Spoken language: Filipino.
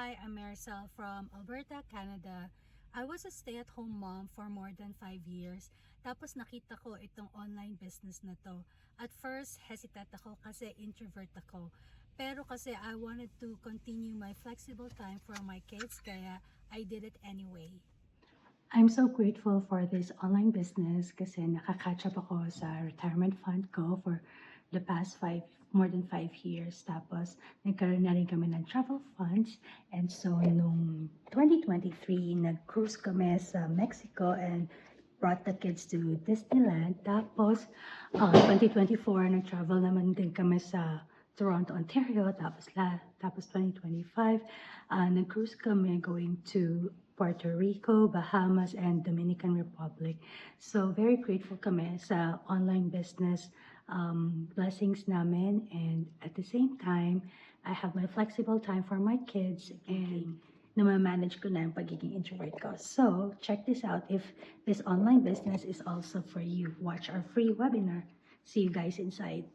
Hi, I'm Maricel from Alberta, Canada. I was a stay-at-home mom for more than 5 years. Tapos nakita ko itong online business na to. At first, hesitant ako kasi introvert ako. Pero kasi I wanted to continue my flexible time for my kids, kaya I did it anyway. I'm so grateful for this online business kasi nakaka-catch up ako sa retirement fund ko for the past more than 5 years. Tapos, nagkaroon na rin kami ng travel funds. And so, nung 2023, nag-cruise kami sa Mexico and brought the kids to Disneyland. Tapos, 2024, nag-travel naman din kami sa Toronto, Ontario. Tapos 2025, nag-cruise kami going to Puerto Rico, Bahamas, and Dominican Republic. So, very grateful kami sa online business blessings namin, and at the same time, I have my flexible time for my kids and namamanage ko na yung pagiging introvert ko. So, check this out if this online business is also for you. Watch our free webinar. See you guys inside.